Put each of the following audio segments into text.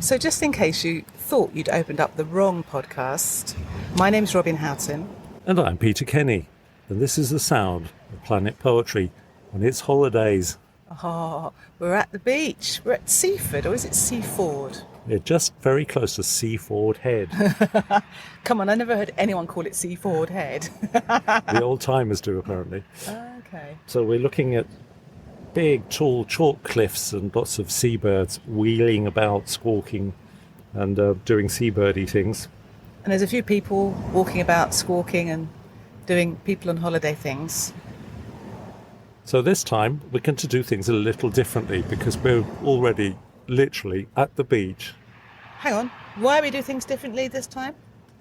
So just in case you thought you'd opened up the wrong podcast, my name's Robin Houghton. And I'm Peter Kenny, and this is the sound of Planet Poetry on its holidays. Oh, we're at the beach. We're at Seaford, or is it Seaford? We're just very close to Seaford Head. Come on, I never heard anyone call it Seaford Head. The old timers do, apparently. Okay. So we're looking at big, tall chalk cliffs and lots of seabirds wheeling about, squawking, and doing seabirdy things. And there's a few people walking about, squawking and doing people on holiday things. So this time we're going to do things a little differently because we're already literally at the beach. Hang on, why we do things differently this time?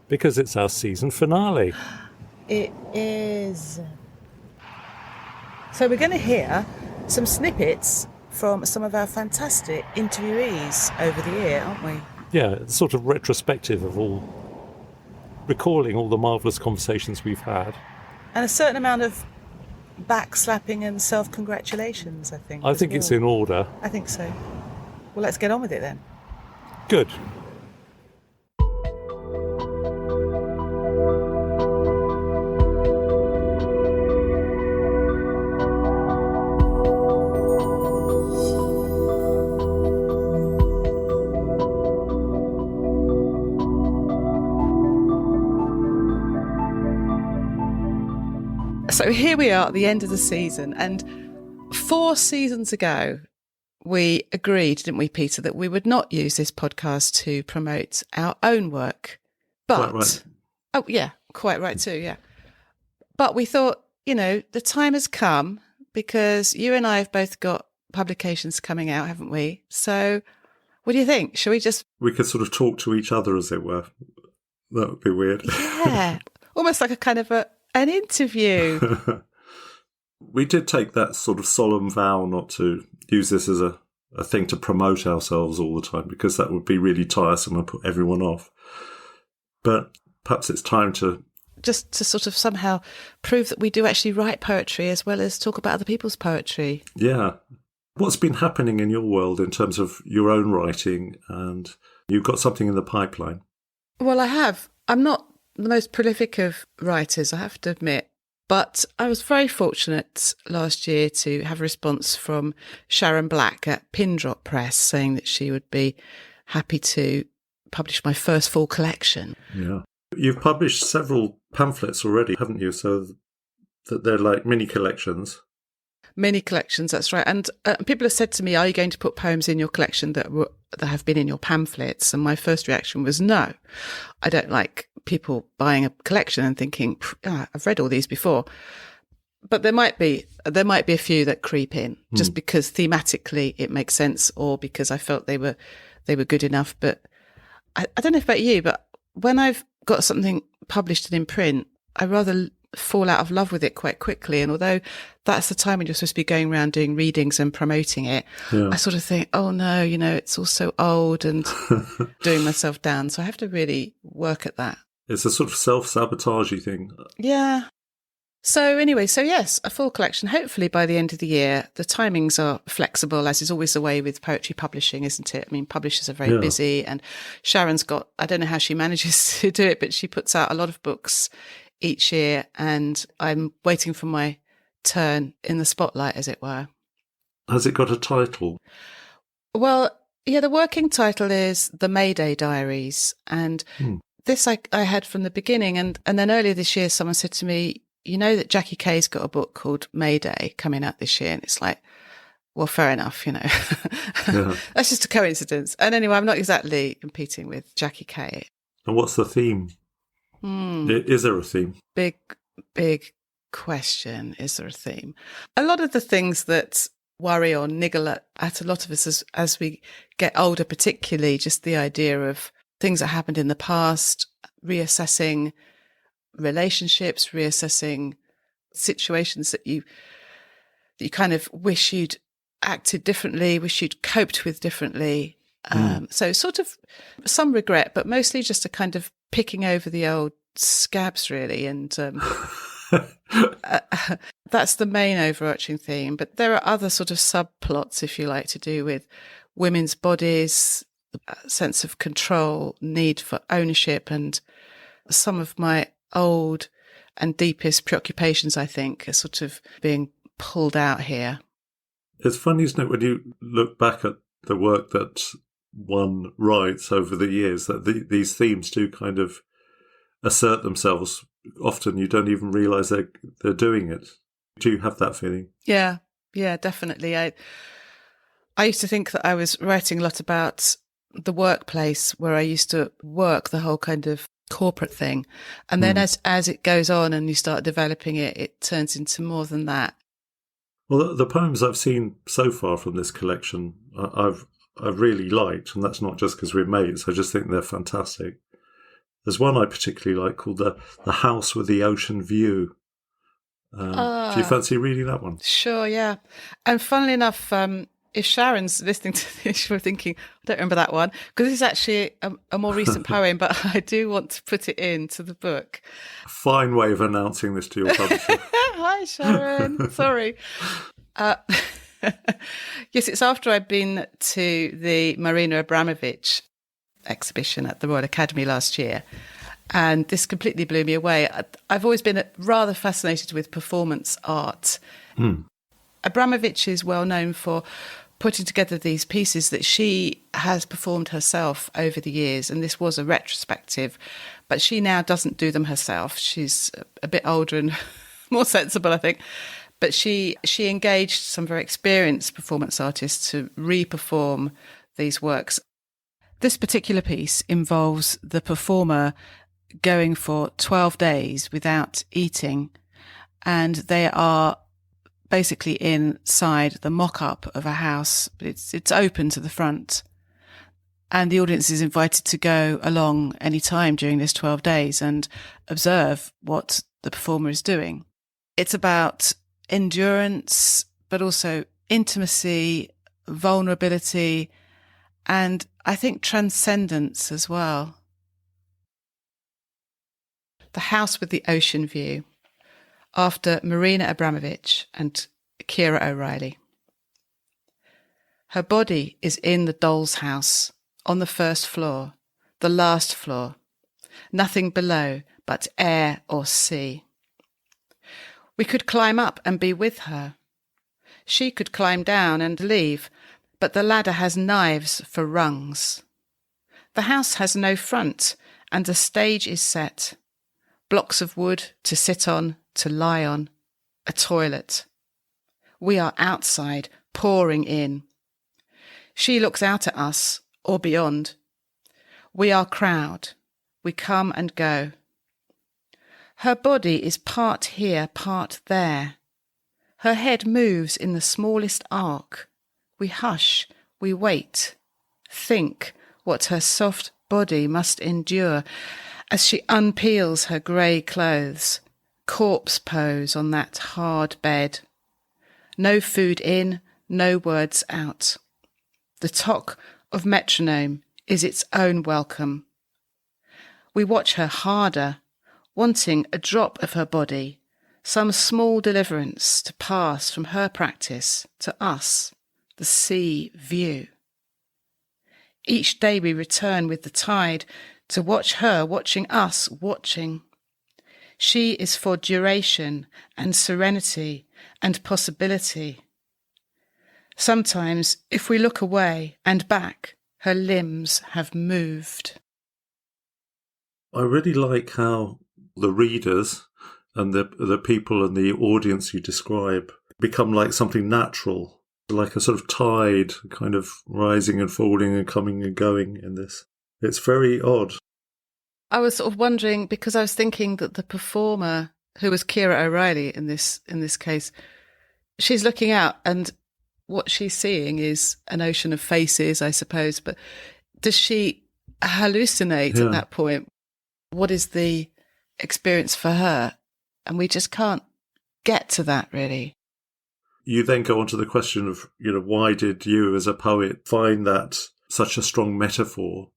Because it's our season finale. It is. So we're going to hear some snippets from some of our fantastic interviewees over the year, aren't we? Yeah, it's sort of retrospective of recalling all the marvellous conversations we've had. And a certain amount of backslapping and self-congratulations, I think. I think it's in order. I think so. Well, let's get on with it then. Good. So here we are at the end of the season, and 4 seasons ago, we agreed, didn't we, Peter, that we would not use this podcast to promote our own work. But, Quite right. Oh, yeah, quite right too, yeah. But we thought, the time has come because you and I have both got publications coming out, haven't we? So what do you think? Shall we just... We could sort of talk to each other, as it were. That would be weird. Yeah, almost like a kind of an interview. We did take that sort of solemn vow not to use this as a thing to promote ourselves all the time, because that would be really tiresome and put everyone off. But perhaps it's time to... Just to sort of somehow prove that we do actually write poetry as well as talk about other people's poetry. Yeah. What's been happening in your world in terms of your own writing? And you've got something in the pipeline. Well, I have. I'm not the most prolific of writers, I have to admit. But I was very fortunate last year to have a response from Sharon Black at Pindrop Press saying that she would be happy to publish my first full collection. Yeah. You've published several pamphlets already, haven't you? So that they're like mini collections. Mini collections, that's right. And people have said to me, are you going to put poems in your collection that have been in your pamphlets? And my first reaction was no. I don't like people buying a collection and thinking, I've read all these before. But there might be a few that creep in just because thematically it makes sense, or because I felt they were good enough. But I don't know about you, but when I've got something published and in print, I rather fall out of love with it quite quickly. And although that's the time when you're supposed to be going around doing readings and promoting it, I sort of think, oh no, it's all so old, and doing myself down. So I have to really work at that. It's a sort of self-sabotagey thing. Yeah. So anyway, yes, a full collection, hopefully by the end of the year. The timings are flexible, as is always the way with poetry publishing, isn't it? I mean, publishers are very busy, and Sharon's got, I don't know how she manages to do it, but she puts out a lot of books each year, and I'm waiting for my turn in the spotlight, as it were. Has it got a title? Well, yeah, the working title is The Mayday Diaries, and this I had from the beginning, and then earlier this year someone said to me, you know that Jackie Kay's got a book called Mayday coming out this year, and it's like, well, fair enough, That's just a coincidence. And anyway, I'm not exactly competing with Jackie Kay. And what's the theme? Is there a theme? Big question. Is there a theme? A lot of the things that worry or niggle at a lot of us as we get older, particularly just the idea of things that happened in the past, reassessing relationships, reassessing situations that you kind of wish you'd acted differently, wish you'd coped with differently. So sort of some regret, but mostly just a kind of picking over the old scabs, really. And that's the main overarching theme. But there are other sort of subplots, if you like, to do with women's bodies, sense of control, need for ownership, and some of my old and deepest preoccupations, I think, are sort of being pulled out here. It's funny, isn't it, when you look back at the work that one writes over the years, that these themes do kind of assert themselves. Often you don't even realise they're doing it. Do you have that feeling? Yeah, definitely. I used to think that I was writing a lot about the workplace where I used to work, the whole kind of corporate thing. And then as it goes on and you start developing it, it turns into more than that. Well, the poems I've seen so far from this collection, I've really liked, and that's not just because we're mates. I just think they're fantastic. There's one I particularly like called the House with the Ocean View. Do you fancy reading that one? Sure, yeah. And funnily enough, if Sharon's listening to this, she'll be thinking, I don't remember that one, because it's actually a more recent poem, but I do want to put it into the book. Fine way of announcing this to your publisher. Hi, Sharon. Sorry. Yes, it's after I'd been to the Marina Abramovich exhibition at the Royal Academy last year. And this completely blew me away. I've always been rather fascinated with performance art. Abramovich is well known for putting together these pieces that she has performed herself over the years. And this was a retrospective, but she now doesn't do them herself. She's a bit older and more sensible, I think. But she engaged some very experienced performance artists to re-perform these works. This particular piece involves the performer going for 12 days without eating, and they are basically inside the mock-up of a house, but it's open to the front, and the audience is invited to go along any time during this 12 days and observe what the performer is doing. It's about endurance, but also intimacy, vulnerability, and I think transcendence as well. The House with the Ocean View, after Marina Abramovich and Kira O'Reilly. Her body is in the doll's house, on the first floor, the last floor, nothing below but air or sea. We could climb up and be with her. She could climb down and leave, but the ladder has knives for rungs. The house has no front, and the stage is set. Blocks of wood to sit on, to lie on, a toilet. We are outside, pouring in. She looks out at us, or beyond. We are crowd. We come and go. Her body is part here, part there. Her head moves in the smallest arc. We hush, we wait, think what her soft body must endure as she unpeels her grey clothes, corpse pose on that hard bed. No food in, no words out. The tock of metronome is its own welcome. We watch her harder, wanting a drop of her body, some small deliverance to pass from her practice to us, the sea view. Each day we return with the tide to watch her watching us watching. She is for duration and serenity and possibility. Sometimes, if we look away and back, her limbs have moved. I really like how the readers and the people and the audience you describe become like something natural, like a sort of tide, kind of rising and falling and coming and going in this. It's very odd. I was sort of wondering, because I was thinking that the performer, who was Kira O'Reilly in this case, she's looking out and what she's seeing is an ocean of faces, I suppose, but does she hallucinate at that point? What is the experience for her? And we just can't get to that, really. You then go on to the question of, why did you as a poet find that such a strong metaphor?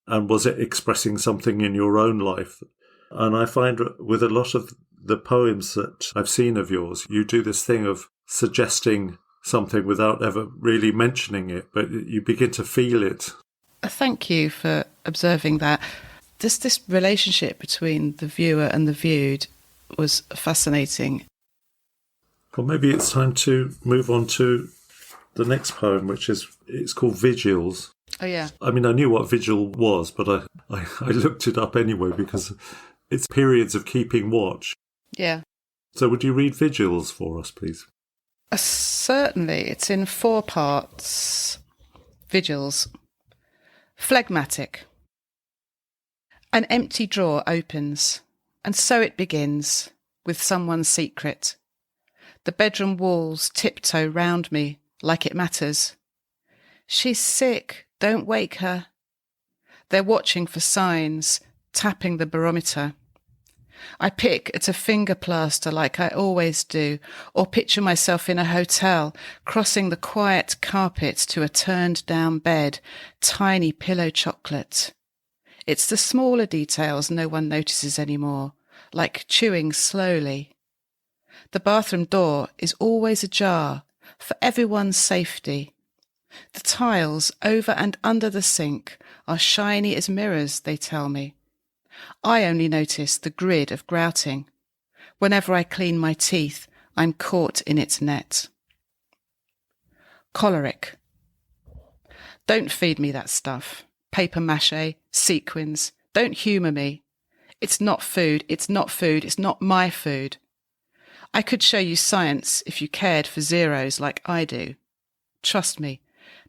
And was it expressing something in your own life? And I find with a lot of the poems that I've seen of yours, you do this thing of suggesting something without ever really mentioning it, but you begin to feel it. Thank you for observing that. This relationship between the viewer and the viewed was fascinating. Well, maybe it's time to move on to the next poem, it's called Vigils. Oh, yeah. I mean, I knew what vigil was, but I looked it up anyway because it's periods of keeping watch. Yeah. So would you read Vigils for us, please? Certainly. It's in 4 parts. Vigils. Phlegmatic. An empty drawer opens, and so it begins, with someone's secret. The bedroom walls tiptoe round me, like it matters. She's sick, don't wake her. They're watching for signs, tapping the barometer. I pick at a finger plaster like I always do, or picture myself in a hotel, crossing the quiet carpet to a turned-down bed, tiny pillow chocolate. It's the smaller details no one notices anymore, like chewing slowly. The bathroom door is always ajar, for everyone's safety. The tiles over and under the sink are shiny as mirrors, they tell me. I only notice the grid of grouting. Whenever I clean my teeth, I'm caught in its net. Choleric. Don't feed me that stuff. Papier-mâché, sequins. Don't humour me. It's not food, it's not food, it's not my food. I could show you science if you cared for zeros like I do. Trust me,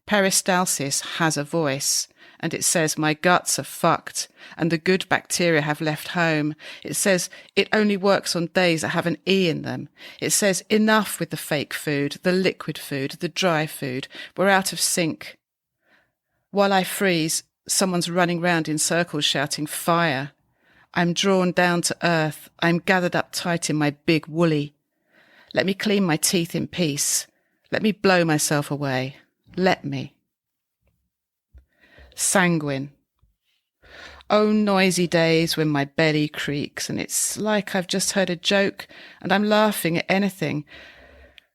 peristalsis has a voice, and it says my guts are fucked, and the good bacteria have left home. It says it only works on days that have an E in them. It says enough with the fake food, the liquid food, the dry food. We're out of sync. While I freeze, someone's running round in circles shouting fire. I'm drawn down to earth. I'm gathered up tight in my big woolly. Let me clean my teeth in peace. Let me blow myself away. Let me. Sanguine. Oh, noisy days when my belly creaks and it's like I've just heard a joke and I'm laughing at anything.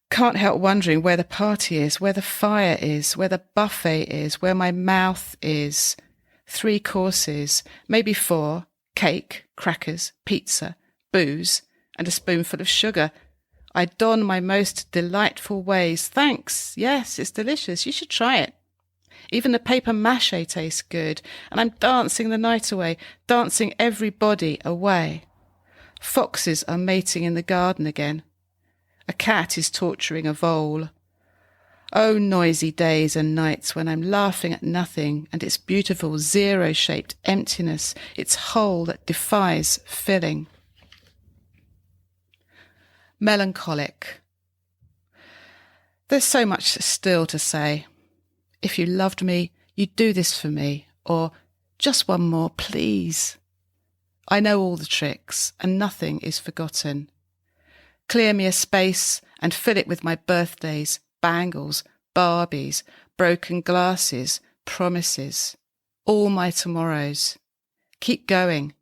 Can't help wondering where the party is, where the fire is, where the buffet is, where my mouth is. 3 courses, maybe 4, cake, crackers, pizza, booze, and a spoonful of sugar. I don my most delightful ways. Thanks. Yes, it's delicious. You should try it. Even the papier-mâché tastes good, and I'm dancing the night away, dancing everybody away. Foxes are mating in the garden again. A cat is torturing a vole. Oh, noisy days and nights when I'm laughing at nothing and its beautiful zero-shaped emptiness, its hole that defies filling. Melancholic. There's so much still to say. If you loved me, you'd do this for me, or just one more, please. I know all the tricks, and nothing is forgotten. Clear me a space and fill it with my birthdays, bangles, Barbies, broken glasses, promises, all my tomorrows. Keep going,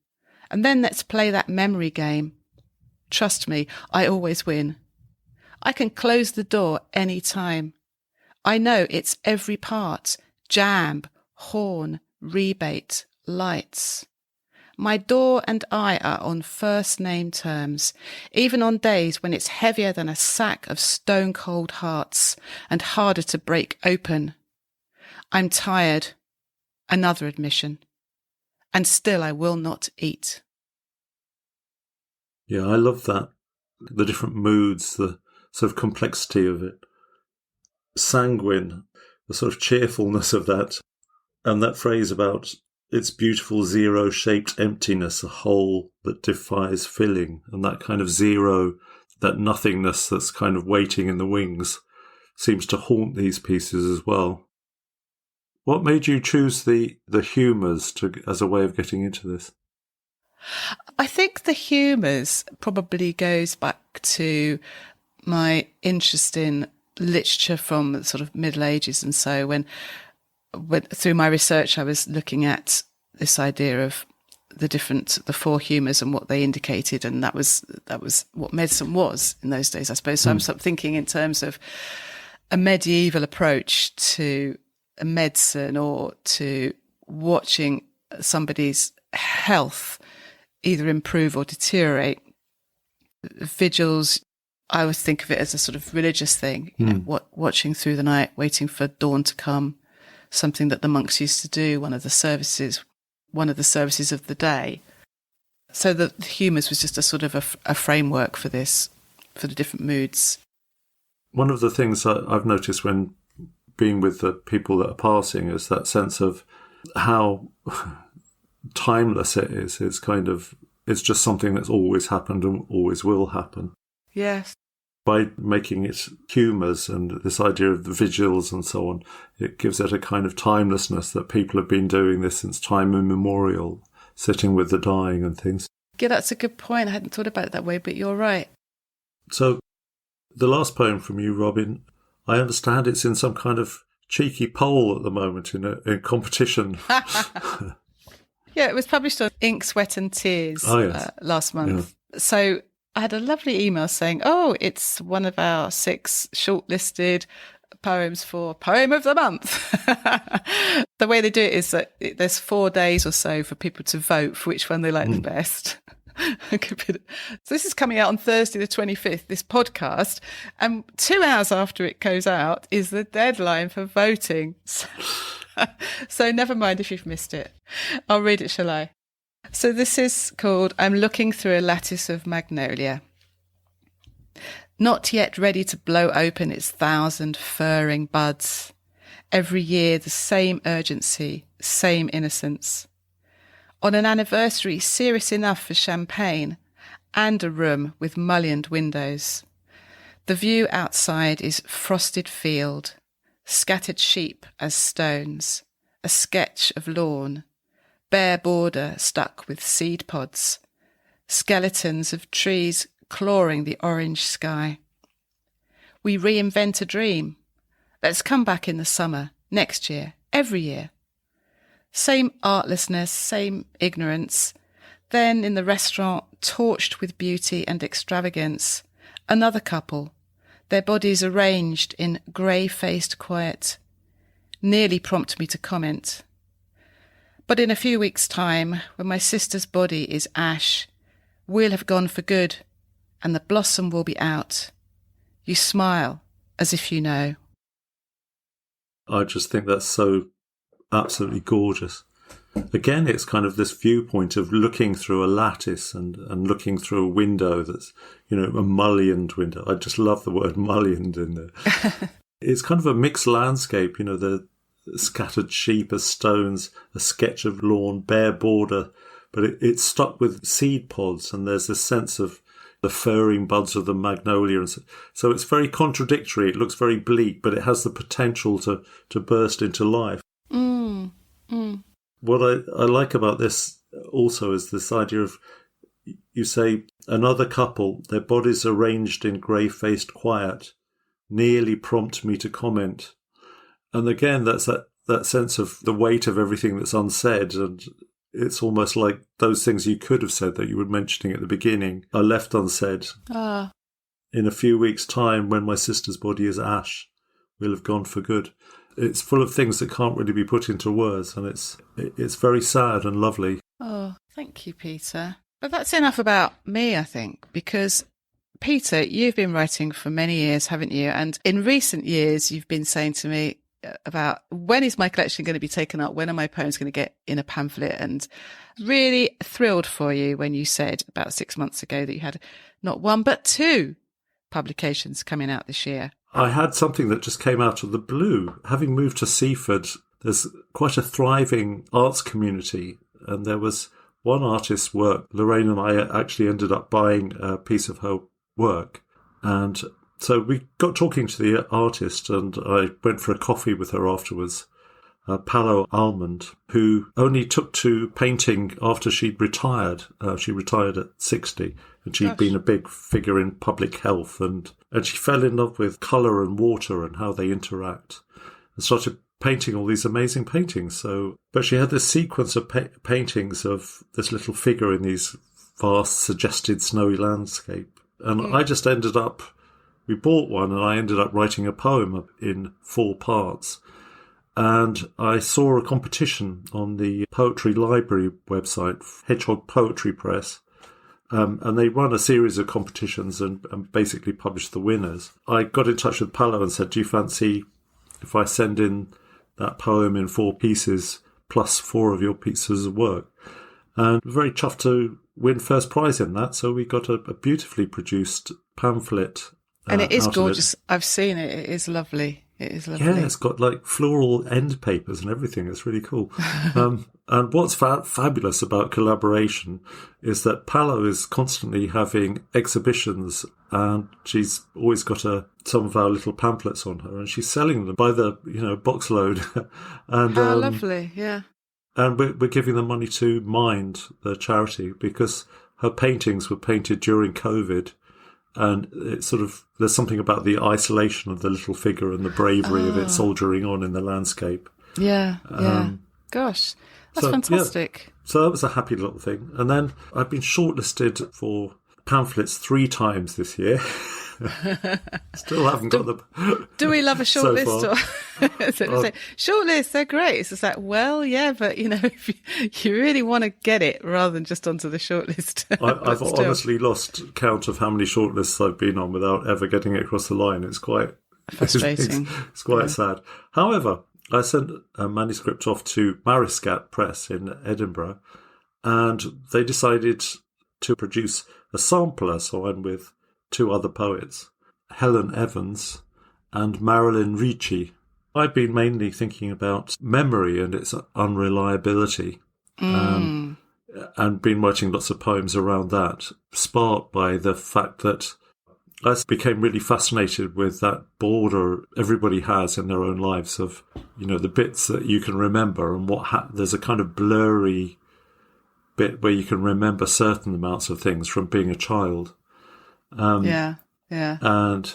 and then let's play that memory game. Trust me, I always win. I can close the door any time. I know it's every part, jamb, horn, rebate, lights. My door and I are on first-name terms, even on days when it's heavier than a sack of stone-cold hearts and harder to break open. I'm tired. Another admission. And still I will not eat. Yeah, I love that. The different moods, the sort of complexity of it. Sanguine, the sort of cheerfulness of that. And that phrase about its beautiful zero-shaped emptiness, a hole that defies filling, and that kind of zero, that nothingness that's kind of waiting in the wings, seems to haunt these pieces as well. What made you choose the humours as a way of getting into this? I think the humours probably goes back to my interest in literature from the sort of Middle Ages, and so when through my research I was looking at this idea of the 4 humours and what they indicated, and that was what medicine was in those days, I suppose. So I'm sort of thinking in terms of a medieval approach to a medicine or to watching somebody's health either improve or deteriorate. Vigils, I always think of it as a sort of religious thing, you know, watching through the night, waiting for dawn to come, something that the monks used to do, one of the services of the day. So the humours was just a sort of a framework for this, for the different moods. One of the things I've noticed when being with the people that are passing is that sense of how timeless it is. It's just something that's always happened and always will happen. Yes. By making it humours and this idea of the vigils and so on, it gives it a kind of timelessness that people have been doing this since time immemorial, sitting with the dying and things. Yeah, that's a good point. I hadn't thought about it that way, but you're right. So the last poem from you, Robin, I understand it's in some kind of cheeky poll at the moment in competition. Yeah, it was published on Ink, Sweat and Tears last month. Yeah. So I had a lovely email saying, it's one of our 6 shortlisted poems for Poem of the Month. The way they do it is that there's 4 days or so for people to vote for which one they like the best. So this is coming out on Thursday the 25th, this podcast, and 2 hours after it goes out is the deadline for voting. So never mind if you've missed it. I'll read it, shall I? So this is called I'm Looking Through a Lattice of Magnolia. Not yet ready to blow open its 1,000 furring buds. Every year the same urgency, same innocence. On an anniversary serious enough for champagne and a room with mullioned windows. The view outside is frosted field, scattered sheep as stones, a sketch of lawn, bare border stuck with seed pods, skeletons of trees clawing the orange sky. We reinvent a dream. Let's come back in the summer, next year, every year. Same artlessness, same ignorance. Then in the restaurant, torched with beauty and extravagance, another couple, their bodies arranged in grey-faced quiet, nearly prompt me to comment. But in a few weeks' time, when my sister's body is ash, we'll have gone for good, and the blossom will be out. You smile, as if you know. I just think that's so absolutely gorgeous. Again, it's kind of this viewpoint of looking through a lattice and looking through a window that's, a mullioned window. I just love the word mullioned in there. It's kind of a mixed landscape, the scattered sheep as stones, a sketch of lawn, bare border, but it's stuck with seed pods, and there's this sense of the furring buds of the magnolia. And so it's very contradictory. It looks very bleak, but it has the potential to burst into life. What I like about this also is this idea of, you say, another couple, their bodies arranged in grey-faced quiet, nearly prompt me to comment. And again, that's that sense of the weight of everything that's unsaid, and it's almost like those things you could have said that you were mentioning at the beginning are left unsaid. In a few weeks' time, when my sister's body is ash, we'll have gone for good. It's full of things that can't really be put into words, and it's very sad and lovely. Oh, thank you, Peter. But that's enough about me, I think, because, Peter, you've been writing for many years, haven't you? And in recent years, you've been saying to me about when is my collection going to be taken up? When are my poems going to get in a pamphlet? And really thrilled for you when you said about 6 months ago that you had not 1 but 2 publications coming out this year. I had something that just came out of the blue. Having moved to Seaford, there's quite a thriving arts community, and there was one artist's work. Lorraine and I actually ended up buying a piece of her work, and so we got talking to the artist, and I went for a coffee with her afterwards, Paolo Almond, who only took to painting after she'd retired. She retired at 60, and she'd been a big figure in public health, and she fell in love with colour and water and how they interact, and started painting all these amazing paintings. But she had this sequence of paintings of this little figure in these vast, suggested snowy landscape, and I just ended up, we bought one, and I ended up writing a poem in 4 parts. And I saw a competition on the Poetry Library website, Hedgehog Poetry Press, and they run a series of competitions and basically publish the winners. I got in touch with Paolo and said, do you fancy if I send in that poem in 4 pieces plus 4 of your pieces of work? And very chuffed to win first prize in that. So we got a beautifully produced pamphlet. And it is gorgeous. I've seen it. It is lovely. It is lovely. Yeah, it's got like floral end papers and everything. It's really cool. And what's fabulous about collaboration is that Paolo is constantly having exhibitions, and she's always got some of our little pamphlets on her, and she's selling them by the box load. And how lovely, yeah. And we're giving the money to Mind, the charity, because her paintings were painted during COVID. And it's there's something about the isolation of the little figure and the bravery of it soldiering on in the landscape. Yeah, yeah. Gosh, that's fantastic. Yeah. So that was a happy little thing. And then I've been shortlisted for pamphlets 3 times this year. Still haven't got the... Do we love a shortlist? So shortlists, they're great. It's just like, well, yeah, but, if you really want to get it rather than just onto the shortlist. I've honestly lost count of how many shortlists I've been on without ever getting it across the line. It's quite... frustrating. It's quite sad. However, I sent a manuscript off to Mariscat Press in Edinburgh, and they decided to produce a sampler, so I'm with 2 other poets, Helen Evans and Marilyn Ricci. I've been mainly thinking about memory and its unreliability, and been writing lots of poems around that, sparked by the fact that I became really fascinated with that border everybody has in their own lives of, the bits that you can remember and there's a kind of blurry bit where you can remember certain amounts of things from being a child. Yeah. And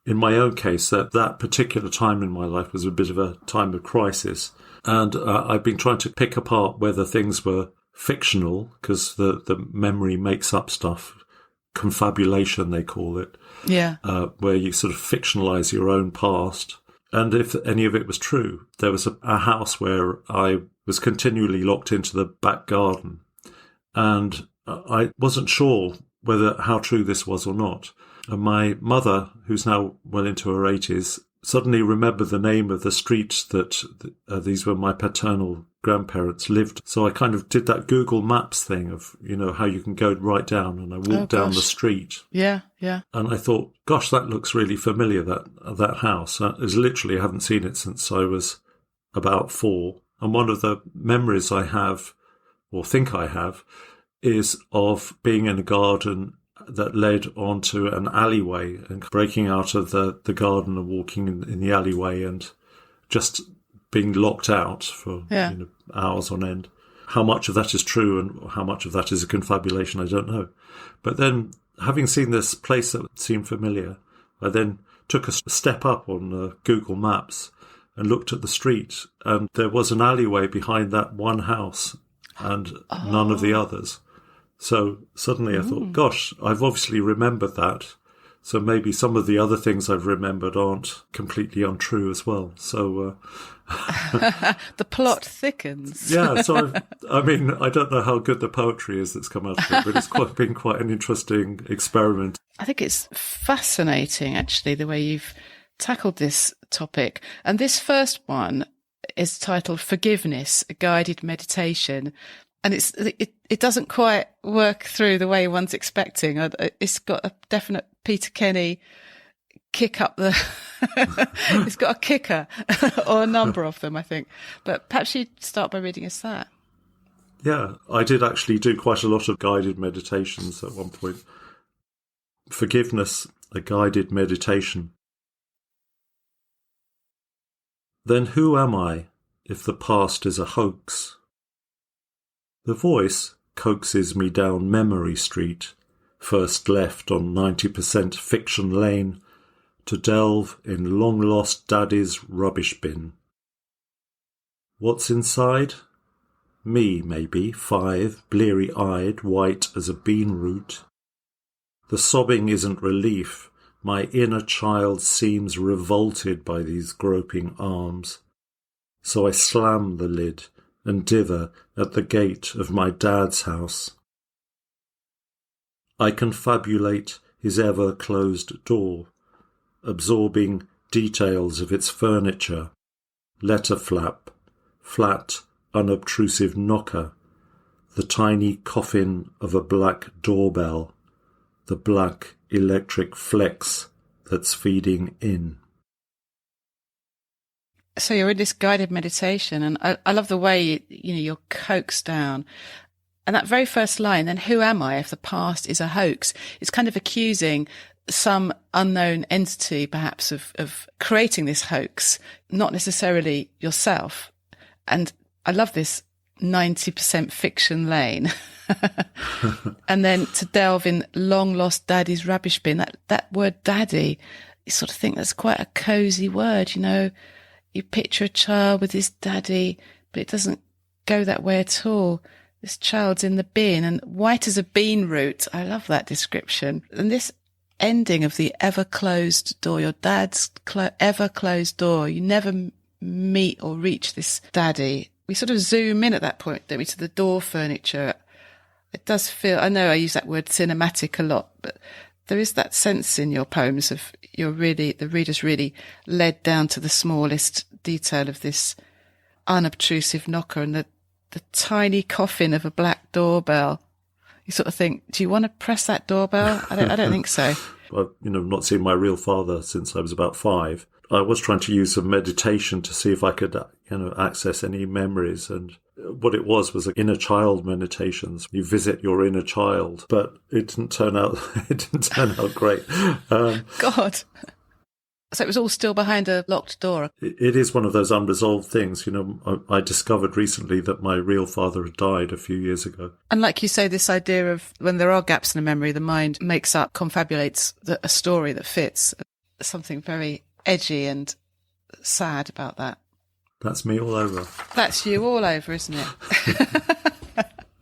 in my own case, that particular time in my life was a bit of a time of crisis. And I've been trying to pick apart whether things were fictional, because the memory makes up stuff. Confabulation, they call it. Yeah. Where you sort of fictionalize your own past. And if any of it was true, there was a house where I was continually locked into the back garden. And I wasn't sure how true this was or not. And my mother, who's now well into her 80s, suddenly remembered the name of the street that these were my paternal grandparents lived. So I kind of did that Google Maps thing of, how you can go right down, and I walked down the street. Yeah, yeah. And I thought, gosh, that looks really familiar, that house. Is literally, I haven't seen it since I was about 4. And one of the memories I have, or think I have, is of being in a garden that led onto an alleyway and breaking out of the garden and walking in the alleyway and just being locked out for hours on end. How much of that is true and how much of that is a confabulation, I don't know. But then, having seen this place that seemed familiar, I then took a step up on Google Maps and looked at the street, and there was an alleyway behind that one house and none of the others. So suddenly I thought, gosh, I've obviously remembered that. So maybe some of the other things I've remembered aren't completely untrue as well. So the plot thickens. Yeah. So I don't know how good the poetry is that's come out of it, but it's been quite an interesting experiment. I think it's fascinating, actually, the way you've tackled this topic. And this first one is titled Forgiveness, a Guided Meditation. And it doesn't quite work through the way one's expecting. It's got a definite Peter Kenny kick up the... It's got a kicker, or a number of them, I think. But perhaps you'd start by reading us that. Yeah, I did actually do quite a lot of guided meditations at one point. Forgiveness, a guided meditation. Then who am I if the past is a hoax? The voice coaxes me down Memory Street, first left on 90% Fiction Lane, to delve in long-lost Daddy's rubbish bin. What's inside? Me, maybe, 5, bleary-eyed, white as a bean root. The sobbing isn't relief. My inner child seems revolted by these groping arms. So I slam the lid and dither at the gate of my dad's house. I confabulate his ever-closed door, absorbing details of its furniture, letter flap, flat, unobtrusive knocker, the tiny coffin of a black doorbell, the black electric flex that's feeding in. So you're in this guided meditation, and I love the way you're coaxed down. And that very first line, then who am I if the past is a hoax? It's kind of accusing some unknown entity, perhaps, of creating this hoax, not necessarily yourself. And I love this 90% fiction lane. And then to delve in long lost daddy's rubbish bin, that word daddy, you sort of think that's quite a cozy word, You picture a child with his daddy, but it doesn't go that way at all. This child's in the bin and white as a bean root. I love that description. And this ending of the ever-closed door, your dad's ever-closed door. You never meet or reach this daddy. We sort of zoom in at that point, don't we, to the door furniture. It does feel, I know I use that word cinematic a lot, but there is that sense in your poems of the reader's really led down to the smallest detail of this unobtrusive knocker and the tiny coffin of a black doorbell. You sort of think, do you want to press that doorbell? I don't think so. I've not seen my real father since I was about 5. I was trying to use some meditation to see if I could, access any memories. And what it was inner child meditations. You visit your inner child, but it didn't turn out. It didn't turn out great. God. So it was all still behind a locked door. It is one of those unresolved things. I discovered recently that my real father had died a few years ago. And like you say, this idea of when there are gaps in a memory, the mind confabulates a story that fits. Something very edgy and sad about that. That's me all over. That's you all over, isn't it?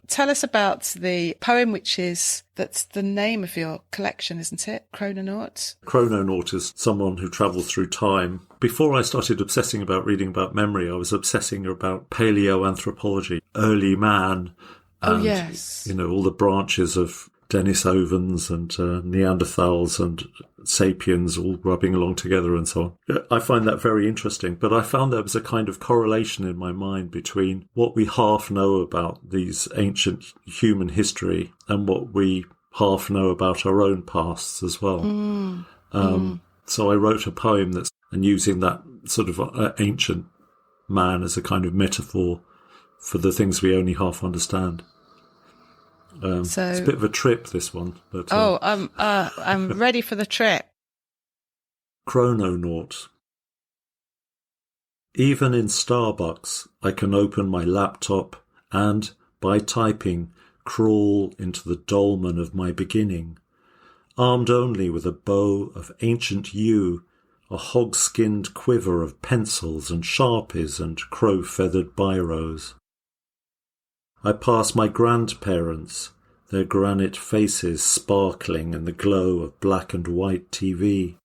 Tell us about the poem, that's the name of your collection, isn't it? Chrononaut? Chrononaut is someone who travels through time. Before I started obsessing about reading about memory, I was obsessing about paleoanthropology, early man. And, yes. All the branches of Denisovans and Neanderthals and sapiens all rubbing along together and so on. I find that very interesting, but I found there was a kind of correlation in my mind between what we half know about these ancient human history and what we half know about our own pasts as well. So I wrote a poem and using that sort of ancient man as a kind of metaphor for the things we only half understand. It's a bit of a trip, this one. But, I'm ready for the trip. Chrononaut. Even in Starbucks, I can open my laptop and, by typing, crawl into the dolmen of my beginning, armed only with a bow of ancient yew, a hog-skinned quiver of pencils and sharpies and crow-feathered biros. I pass my grandparents, their granite faces sparkling in the glow of black and white TV.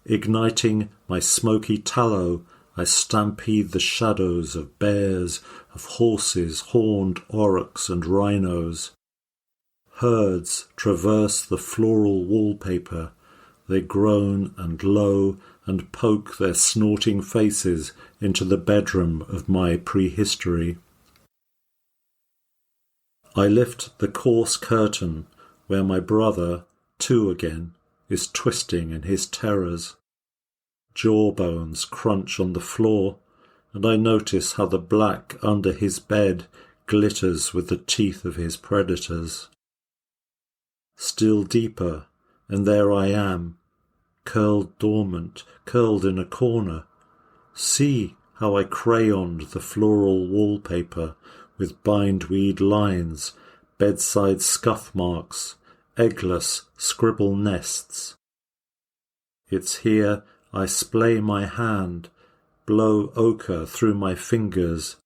Igniting my smoky tallow, I stampede the shadows of bears, of horses, horned aurochs and rhinos. Herds traverse the floral wallpaper. They groan and low and poke their snorting faces into the bedroom of my prehistory. I lift the coarse curtain where my brother, 2 again, is twisting in his terrors. Jawbones crunch on the floor, and I notice how the black under his bed glitters with the teeth of his predators. Still deeper, and there I am, curled dormant, curled in a corner. See how I crayoned the floral wallpaper with bindweed lines, bedside scuff marks, eggless scribble nests. It's here I splay my hand, blow ochre through my fingers,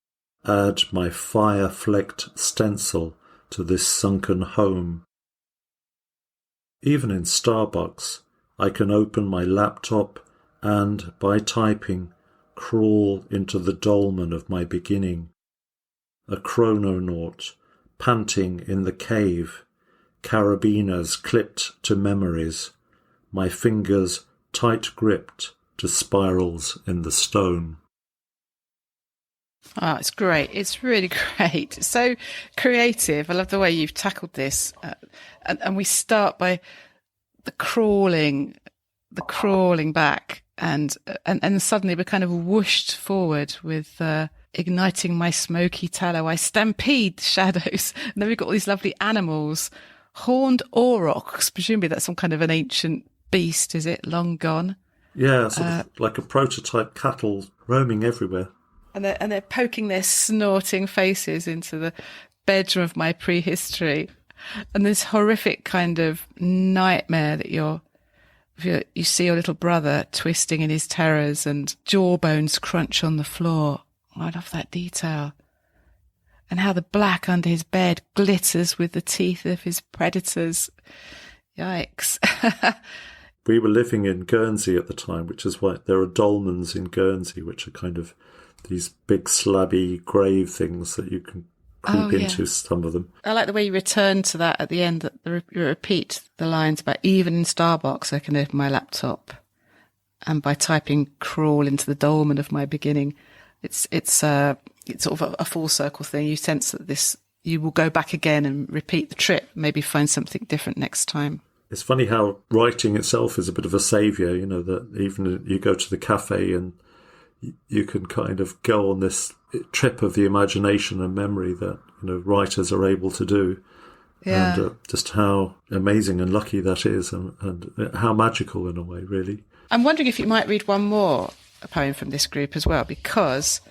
add my fire-flecked stencil to this sunken home. Even in Starbucks, I can open my laptop and, by typing, crawl into the dolmen of my beginning. A chrononaut, panting in the cave, carabiners clipped to memories, my fingers tight gripped to spirals in the stone. Oh, it's great. It's really great. It's so creative. I love the way you've tackled this. And we start by the crawling back, and suddenly we're kind of whooshed forward with igniting my smoky tallow. I stampede shadows. And then we've got all these lovely animals, horned aurochs. Presumably that's some kind of an ancient beast, is it? Long gone. Yeah, sort of like a prototype cattle roaming everywhere. And they're poking their snorting faces into the bedroom of my prehistory. And this horrific kind of nightmare that you see your little brother twisting in his terrors and jawbones crunch on the floor. Oh, I love that detail. And how the black under his bed glitters with the teeth of his predators. Yikes. We were living in Guernsey at the time, which is why there are dolmens in Guernsey, which are kind of these big slabby grave things that you can creep into, some of them. I like the way you return to that at the end, that you repeat the lines about even in Starbucks I can open my laptop, and by typing crawl into the dolmen of my beginning. It's sort of a full circle thing. You sense that you will go back again and repeat the trip, maybe find something different next time. It's funny how writing itself is a bit of a saviour, that even you go to the cafe and you can kind of go on this trip of the imagination and memory that, writers are able to do. Yeah. And just how amazing and lucky that is, and how magical in a way, really. I'm wondering if you might read one more poem from this group as well, because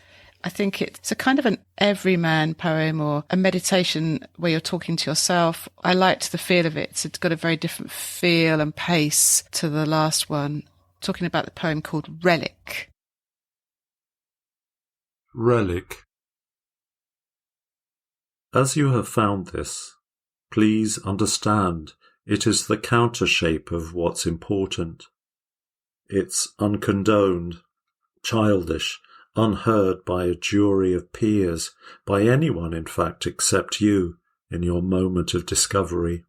I think it's a kind of an everyman poem or a meditation where you're talking to yourself. I liked the feel of it. It's got a very different feel and pace to the last one. Talking about the poem called Relic. Relic. As you have found this, please understand it is the countershape of what's important. It's uncondoned, childish, unheard by a jury of peers, by anyone, in fact, except you in your moment of discovery.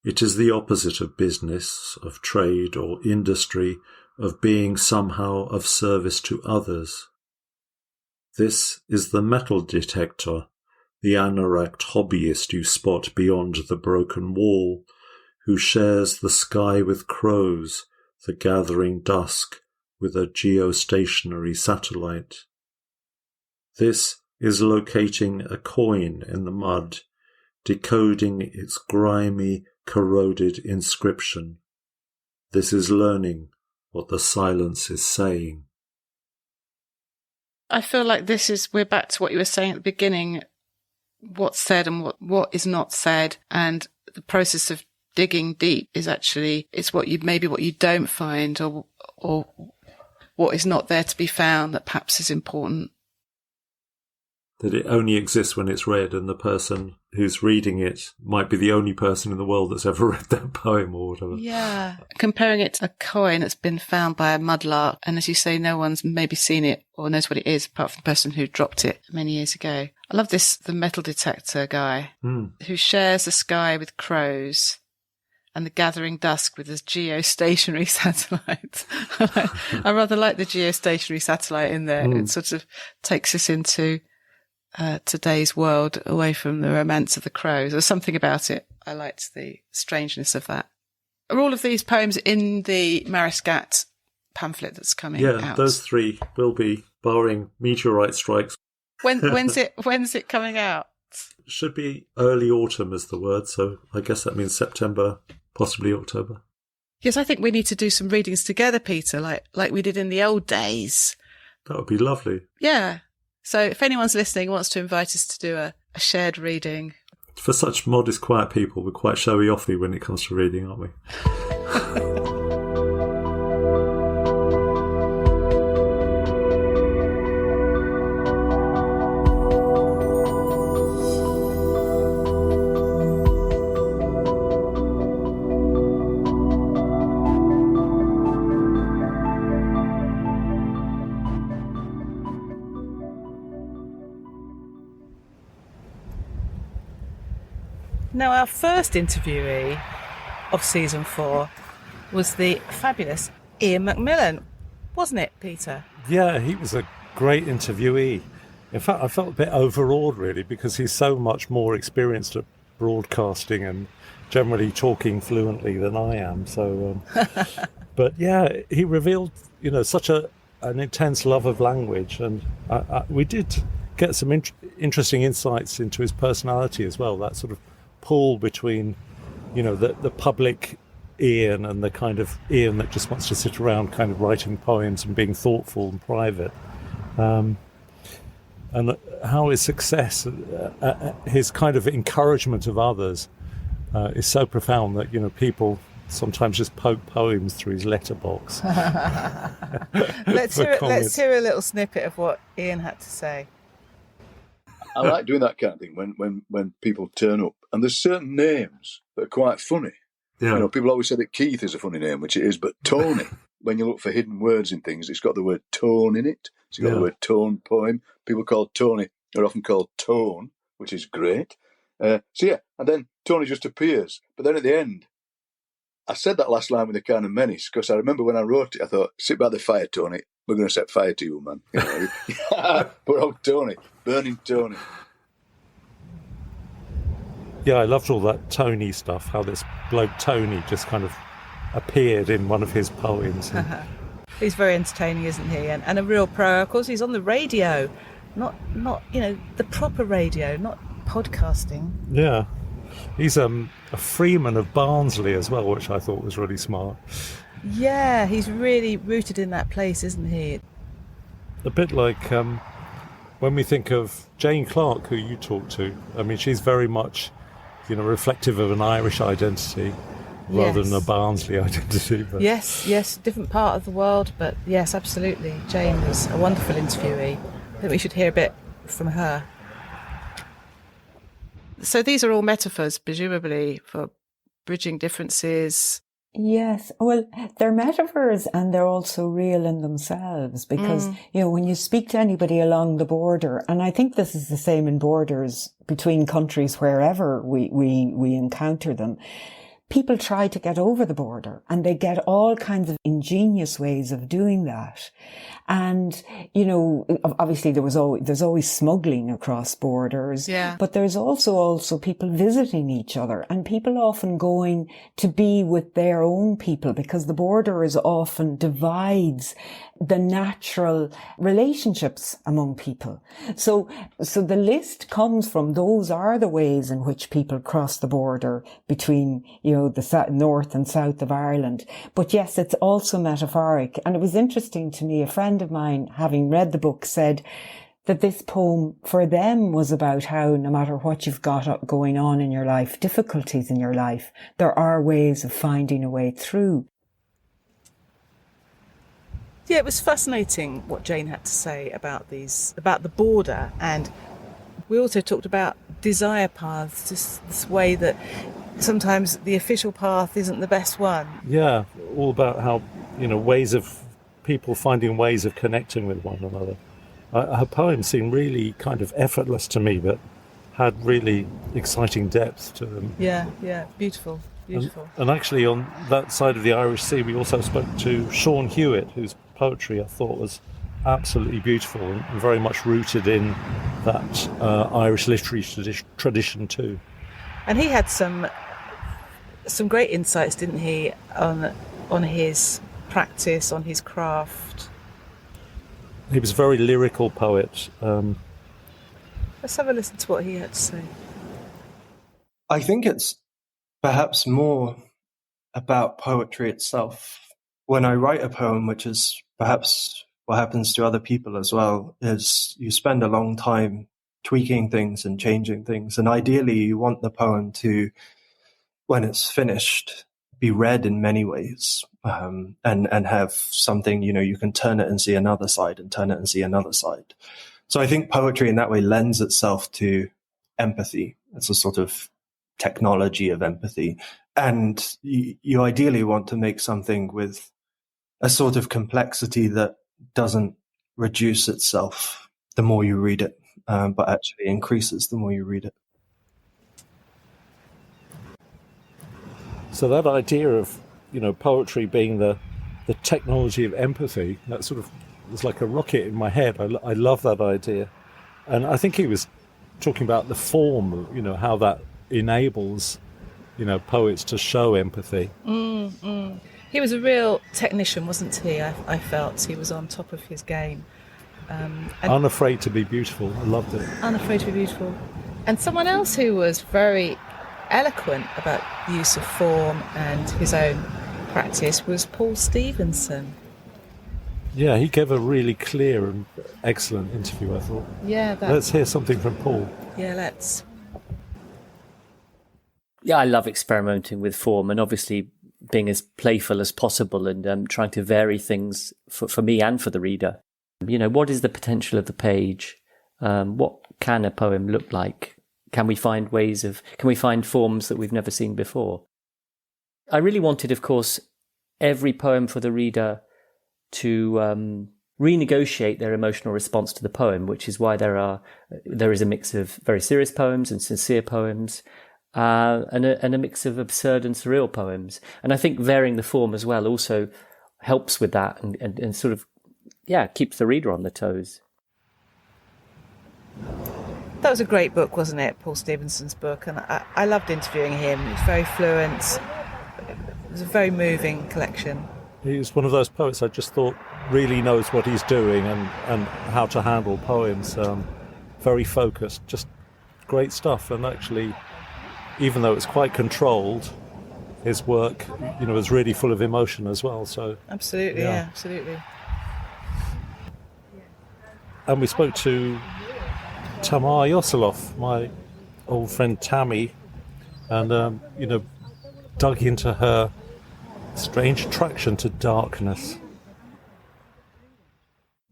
It is the opposite of business, of trade or industry, of being somehow of service to others. This is the metal detector, the anorak hobbyist you spot beyond the broken wall, who shares the sky with crows, the gathering dusk with a geostationary satellite. This is locating a coin in the mud, decoding its grimy, corroded inscription. This is learning what the silence is saying. I feel like we're back to what you were saying at the beginning, what's said and what is not said, and the process of digging deep is actually, it's what you don't find or what is not there to be found that perhaps is important. That it only exists when it's read, and the person who's reading it might be the only person in the world that's ever read that poem or whatever. Yeah. Comparing it to a coin that's been found by a mudlark, and as you say, no one's maybe seen it or knows what it is apart from the person who dropped it many years ago. I love the metal detector guy who shares the sky with crows and the gathering dusk with his geostationary satellite. I rather like the geostationary satellite in there. It sort of takes us into today's world, away from the romance of the crows. There's something about it. I liked the strangeness of that. Are all of these poems in the Mariscat pamphlet that's coming out? Yeah, those three will be, barring meteorite strikes. When's it coming out? Should be early autumn is the word, so I guess that means September, possibly October. Yes, I think we need to do some readings together, Peter, like we did in the old days. That would be lovely. Yeah. So if anyone's listening wants to invite us to do a shared reading. For such modest, quiet people, we're quite showy-offy when it comes to reading, aren't we? Now, our first interviewee of season 4 was the fabulous Ian Macmillan, wasn't it, Peter? Yeah, he was a great interviewee. In fact, I felt a bit overawed, really, because he's so much more experienced at broadcasting and generally talking fluently than I am. So, but yeah, he revealed, such an intense love of language, and we did get some interesting insights into his personality as well. That sort of pull between, the public Ian and the kind of Ian that just wants to sit around kind of writing poems and being thoughtful and private. And how his success, his kind of encouragement of others is so profound that, people sometimes just poke poems through his letterbox. Let's hear a little snippet of what Ian had to say. I like doing that kind of thing when people turn up. And there's certain names that are quite funny. Yeah. People always say that Keith is a funny name, which it is, but Tony, when you look for hidden words in things, it's got the word tone in it. So you've got the word tone poem. People called Tony are often called Tone, which is great. And then Tony just appears. But then at the end, I said that last line with a kind of menace, because I remember when I wrote it, I thought, sit by the fire, Tony. We're going to set fire to you, man. Poor old Tony, burning Tony. Yeah, I loved all that Tony stuff, how this bloke Tony just kind of appeared in one of his poems. He's very entertaining, isn't he? And a real pro. Of course, he's on the radio, not the proper radio, not podcasting. Yeah. He's a freeman of Barnsley as well, which I thought was really smart. Yeah, he's really rooted in that place, isn't he? A bit like when we think of Jane Clark, who you talked to. I mean, she's very much, reflective of an Irish identity rather than a Barnsley identity. But. Yes, different part of the world, but yes, absolutely. Jane was a wonderful interviewee. I think we should hear a bit from her. So these are all metaphors, presumably, for bridging differences. Yes, well, they're metaphors and they're also real in themselves because, when you speak to anybody along the border, and I think this is the same in borders between countries wherever we encounter them, people try to get over the border and they get all kinds of ingenious ways of doing that. And, obviously there's always smuggling across borders, but there's also people visiting each other and people often going to be with their own people because the border is often divides the natural relationships among people. So the list comes from those are the ways in which people cross the border between, the north and south of Ireland. But yes, it's also metaphoric. And it was interesting to me, a friend of mine, having read the book, said that this poem for them was about how no matter what you've got going on in your life, difficulties in your life, there are ways of finding a way through. Yeah, it was fascinating what Jane had to say about the border, and we also talked about desire paths, this way that sometimes the official path isn't the best one. Yeah, all about how, ways of people finding ways of connecting with one another. Her poems seemed really kind of effortless to me, but had really exciting depth to them. Yeah, beautiful. And actually on that side of the Irish Sea, we also spoke to Sean Hewitt, whose poetry I thought was absolutely beautiful and very much rooted in that Irish literary tradition too. And he had some great insights, didn't he, on his practice, on his craft. He was a very lyrical poet. Let's have a listen to what he had to say. I think it's perhaps more about poetry itself. When I write a poem, which is perhaps what happens to other people as well, is you spend a long time tweaking things and changing things. And ideally, you want the poem to, when it's finished, be read in many ways, and have something, you can turn it and see another side and turn it and see another side. So I think poetry in that way lends itself to empathy. It's a sort of technology of empathy. And you ideally want to make something with a sort of complexity that doesn't reduce itself the more you read it, but actually increases the more you read it. So that idea of, poetry being the technology of empathy, that sort of was like a rocket in my head. I love that idea. And I think he was talking about the form, how that enables, poets to show empathy. He was a real technician, wasn't he? I felt he was on top of his game. Unafraid to be beautiful. I loved it. Unafraid to be beautiful. And someone else who was very eloquent about the use of form and his own practice was Paul Stevenson. Yeah, he gave a really clear and excellent interview, I thought. Yeah, let's hear something from Paul. Yeah, let's. Yeah, I love experimenting with form and obviously being as playful as possible and trying to vary things for me and for the reader. What is the potential of the page? What can a poem look like? Can we find forms that we've never seen before? I really wanted, of course, every poem for the reader to renegotiate their emotional response to the poem, which is why there is a mix of very serious poems and sincere poems, and a mix of absurd and surreal poems. And I think varying the form as well also helps with that and sort of, keeps the reader on their toes. That was a great book, wasn't it? Paul Stevenson's book. And I loved interviewing him. He was very fluent. It was a very moving collection. He's one of those poets I just thought really knows what he's doing and how to handle poems. Very focused, just great stuff. And actually, even though it's quite controlled, his work, is really full of emotion as well. So absolutely, yeah absolutely. And we spoke to Tamar Yoseloff, my old friend Tammy, and dug into her strange attraction to darkness.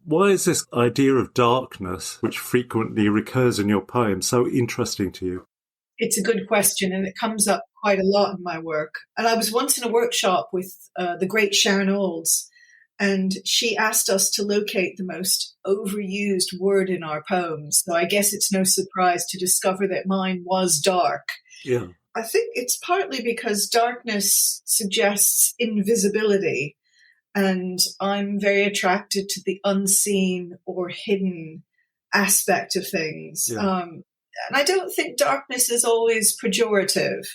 Why is this idea of darkness, which frequently recurs in your poem, so interesting to you? It's a good question, and it comes up quite a lot in my work. And I was once in a workshop with the great Sharon Olds, and she asked us to locate the most overused word in our poems. So I guess it's no surprise to discover that mine was dark. Yeah. I think it's partly because darkness suggests invisibility, and I'm very attracted to the unseen or hidden aspect of things. Yeah. And I don't think darkness is always pejorative.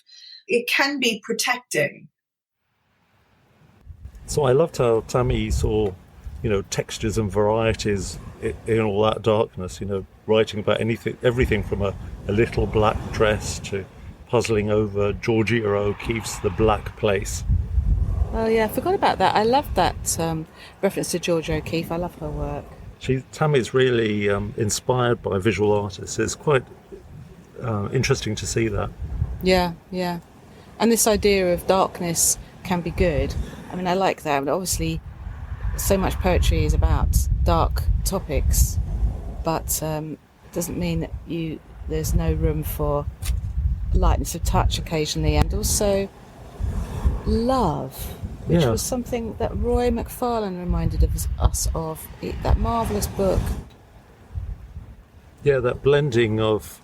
It can be protecting. So I loved how Tammy saw, textures and varieties in all that darkness, writing about everything from a little black dress to puzzling over Georgia O'Keeffe's The Black Place. Oh yeah, I forgot about that. I love that reference to Georgia O'Keeffe. I love her work. Tammy's really inspired by visual artists. It's quite interesting to see that. Yeah. And this idea of darkness can be good. I mean, I like that. But obviously, so much poetry is about dark topics, but doesn't mean that there's no room for lightness of touch occasionally, and also love, which was something that Roy McFarlane reminded us of. That marvellous book. Yeah, that blending of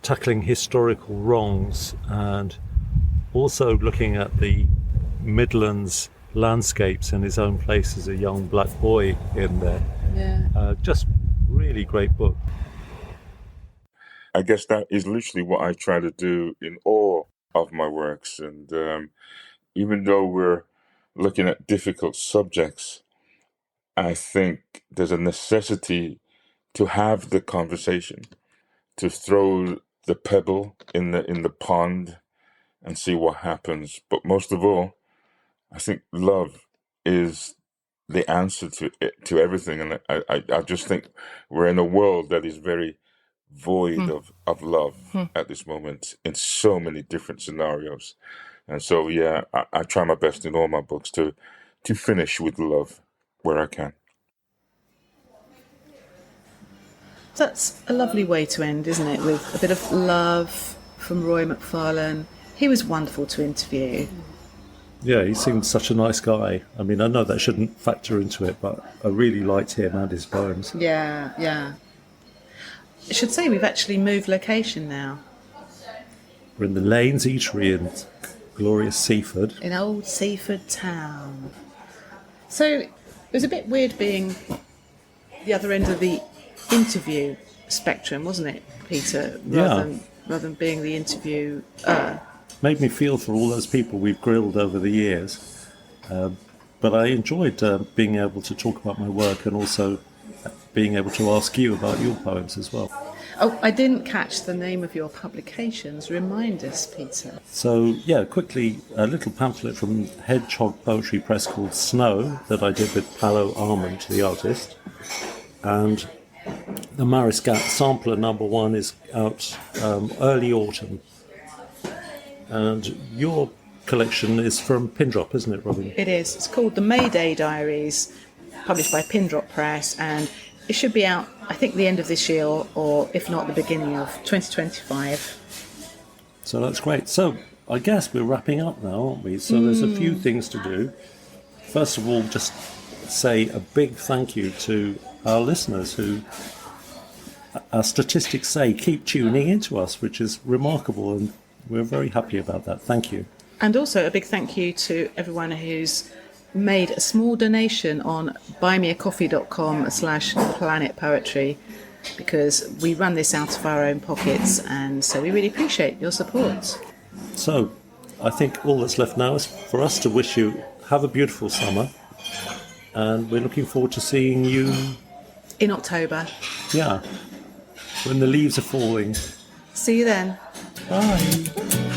tackling historical wrongs and also looking at the Midlands landscapes in his own place as a young black boy in there. Yeah. Just really great book. I guess that is literally what I try to do in all of my works. And even though we're looking at difficult subjects, I think there's a necessity to have the conversation, to throw the pebble in the pond and see what happens. But most of all, I think love is the answer to everything. And I just think we're in a world that is very void of love at this moment in so many different scenarios. And so, I try my best in all my books to finish with love where I can. That's a lovely way to end, isn't it? With a bit of love from Roy McFarlane. He was wonderful to interview. Yeah, he seemed such a nice guy. I mean, I know that shouldn't factor into it, but I really liked him and his poems. Yeah. I should say we've actually moved location now. We're in the Lanes Eatery in glorious Seaford. In old Seaford town. So it was a bit weird being the other end of the interview spectrum, wasn't it, Peter? Rather than being the interviewer. Made me feel for all those people we've grilled over the years. But I enjoyed being able to talk about my work and also being able to ask you about your poems as well. Oh, I didn't catch the name of your publications. Remind us, Peter. So, quickly, a little pamphlet from Hedgehog Poetry Press called Snow that I did with Paolo Armand, the artist. And the Mariscat sampler number 1 is out early autumn. And your collection is from Pindrop, isn't it, Robin? It is. It's called The Mayday Diaries, published by Pindrop Press, and it should be out, I think, the end of this year, or if not, the beginning of 2025. So that's great. So I guess we're wrapping up now, aren't we? So there's a few things to do. First of all, just say a big thank you to our listeners who, our statistics say, keep tuning into us, which is remarkable, and we're very happy about that. Thank you. And also a big thank you to everyone who's made a small donation on buymeacoffee.com/planetpoetry, because we run this out of our own pockets, and so we really appreciate your support. So I think all that's left now is for us to wish you have a beautiful summer, and we're looking forward to seeing you in October. Yeah, when the leaves are falling. See you then. Bye.